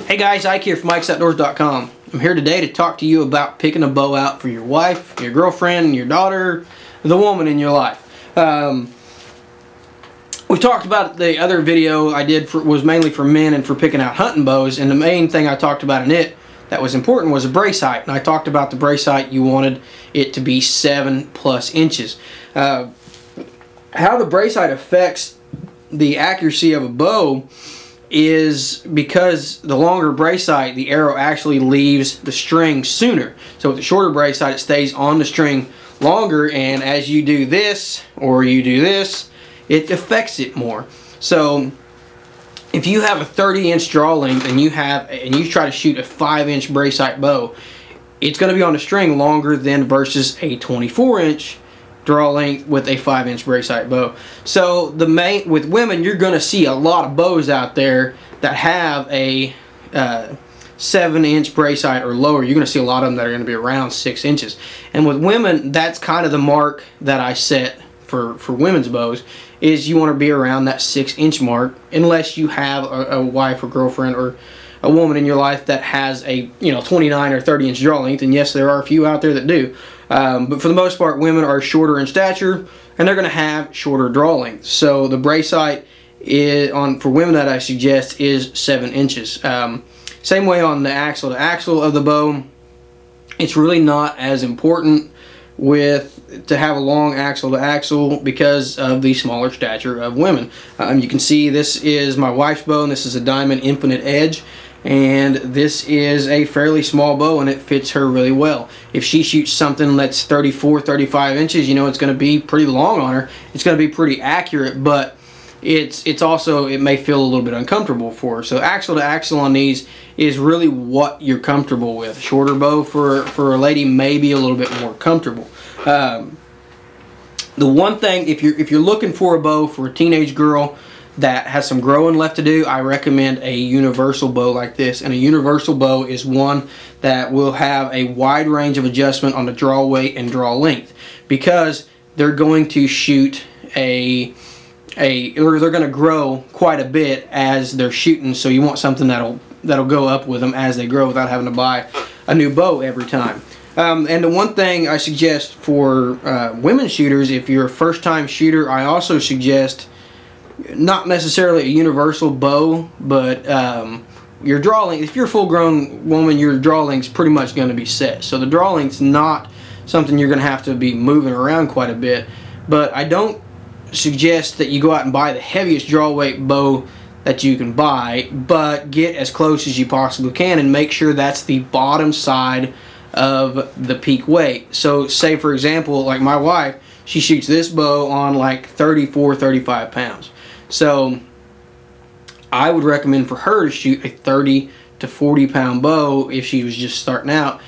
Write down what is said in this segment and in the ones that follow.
Hey guys, Ike here from IkesOutdoors.com. I'm here today to talk to you about picking a bow out for your wife, your girlfriend, your daughter, the woman in your life. We talked about the other video I did was mainly for men and for picking out hunting bows, and the main thing I talked about in it that was important was a brace height. And I talked about the brace height, you wanted it to be 7+ inches. How the brace height affects the accuracy of a bow is because the longer brace height, the arrow actually leaves the string sooner. So with the shorter brace height, it stays on the string longer, and as you do this or you do this, it affects it more. So if you have a 30-inch draw length and you try to shoot a 5-inch brace height bow, it's going to be on the string longer than versus a 24-inch draw length with a 5-inch brace height bow. So with women, you're going to see a lot of bows out there that have a 7-inch brace height or lower. You're going to see a lot of them that are going to be around 6 inches. And with women, that's kind of the mark that I set for women's bows, is you want to be around that 6-inch mark, unless you have a wife or girlfriend or a woman in your life that has a 29 or 30-inch draw length. And yes, there are a few out there that do. But for the most part, women are shorter in stature and they're going to have shorter draw lengths. So the brace height for women that I suggest is 7 inches. Same way on the axle. The axle of the bow, it's really not as important to have a long axle to axle because of the smaller stature of women. You can see this is my wife's bow, and this is a Diamond Infinite Edge. And this is a fairly small bow and it fits her really well. If she shoots something that's 34, 35 inches, it's going to be pretty long on her. It's going to be pretty accurate, but it may feel a little bit uncomfortable for her. So axle to axle on these is really what you're comfortable with. Shorter bow for a lady may be a little bit more comfortable. The one thing, if you're looking for a bow for a teenage girl that has some growing left to do, I recommend a universal bow like this. And a universal bow is one that will have a wide range of adjustment on the draw weight and draw length, because they're going to shoot they're going to grow quite a bit as they're shooting. So you want something that'll go up with them as they grow without having to buy a new bow every time. And the one thing I suggest for women shooters, if you're a first-time shooter, I also suggest not necessarily a universal bow, but your draw length. If you're a full-grown woman, your draw length's pretty much going to be set. So the draw length's not something you're going to have to be moving around quite a bit. But I don't suggest that you go out and buy the heaviest draw weight bow that you can buy, but get as close as you possibly can and make sure that's the bottom side of the peak weight. So say for example, like my wife, she shoots this bow on like 34, 35 pounds. So I would recommend for her to shoot a 30 to 40 pound bow if she was just starting out,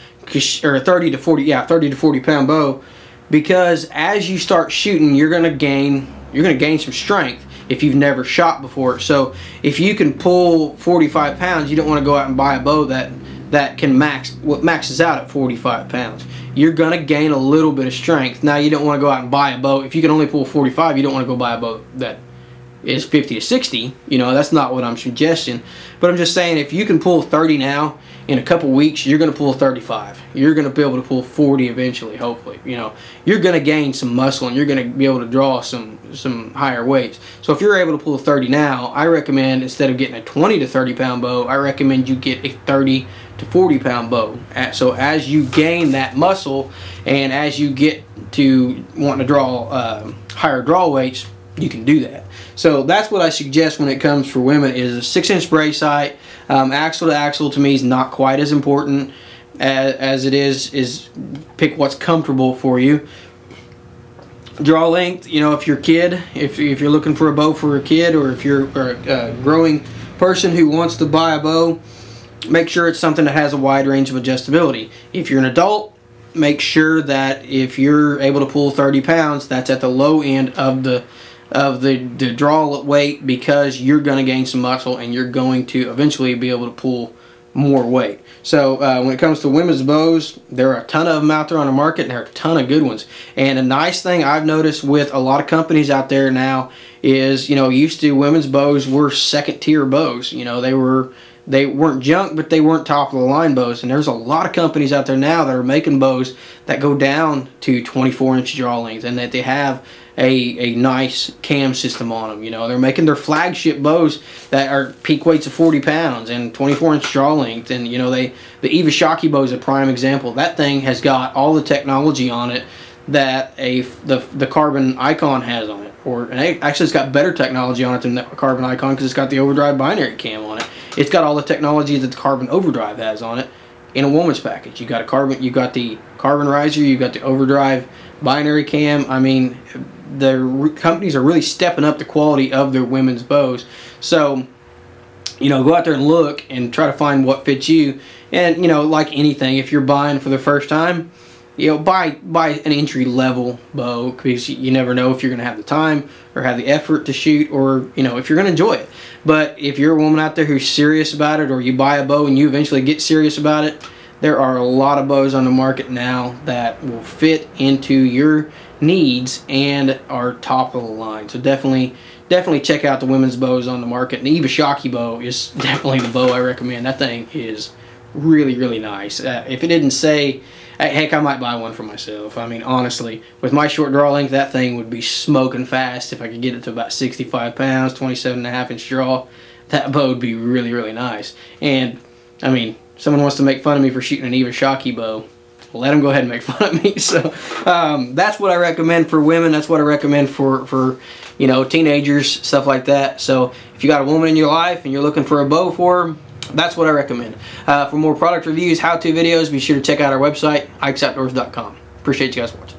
or 30 to 40 pound bow, because as you start shooting, you're gonna gain some strength if you've never shot before. So if you can pull 45 pounds, you don't want to go out and buy a bow that can maxes out at 45 pounds. You're gonna gain a little bit of strength. Now you don't want to go out and buy a bow. If you can only pull 45, you don't want to go buy a bow that is 50 to 60. That's not what I'm suggesting. But I'm just saying, if you can pull 30 now, in a couple weeks you're gonna pull 35. You're gonna be able to pull 40 eventually, hopefully. You're gonna gain some muscle and you're gonna be able to draw some higher weights. So if you're able to pull 30 now, I recommend, instead of getting a 20 to 30 pound bow, I recommend you get a 30 to 40 pound bow. So as you gain that muscle and as you get to wanting to draw higher draw weights, you can do that. So that's what I suggest when it comes for women, is a 6-inch brace height. Axle to axle to me is not quite as important as it is pick what's comfortable for you. Draw length, if you're a kid, if you're looking for a bow for a kid, or if you're a growing person who wants to buy a bow, make sure it's something that has a wide range of adjustability. If you're an adult, make sure that if you're able to pull 30 pounds, that's at the low end of the draw weight, because you're going to gain some muscle and you're going to eventually be able to pull more weight. So when it comes to women's bows, there are a ton of them out there on the market, and there are a ton of good ones. And a nice thing I've noticed with a lot of companies out there now is, used to women's bows were second tier bows. They they weren't junk, but they weren't top of the line bows. And there's a lot of companies out there now that are making bows that go down to 24-inch draw length, and that they have a nice cam system on them. You know, they're making their flagship bows that are peak weights of 40 pounds and 24-inch draw length. And you know, the Iwasaki bow is a prime example. That thing has got all the technology on it that the Carbon Icon has on it, and actually it's got better technology on it than the Carbon Icon, because it's got the overdrive binary cam on it. It's got all the technology that the Carbon Overdrive has on it in a woman's package. You got the Carbon riser, you got the overdrive binary cam. I mean, the companies are really stepping up the quality of their women's bows. So, you know, go out there and look and try to find what fits you. And you know, like anything, if you're buying for the first time, you know, buy an entry-level bow, because you never know if you're going to have the time or have the effort to shoot, or, you know, if you're going to enjoy it. But if you're a woman out there who's serious about it, or you buy a bow and you eventually get serious about it, there are a lot of bows on the market now that will fit into your needs and are top of the line. So definitely check out the women's bows on the market. And the Iwasaki bow is definitely the bow I recommend. That thing is really, really nice. If it didn't say, heck, I might buy one for myself. I mean, honestly, with my short draw length, that thing would be smoking fast. If I could get it to about 65 pounds, 27.5-inch draw, that bow would be really, really nice. And, I mean, someone wants to make fun of me for shooting an Iwasaki bow, let them go ahead and make fun of me. So, that's what I recommend for women. That's what I recommend for you know, teenagers, stuff like that. So, if you got a woman in your life and you're looking for a bow for her, that's what I recommend. For more product reviews, how-to videos, be sure to check out our website, ikesoutdoors.com. Appreciate you guys watching.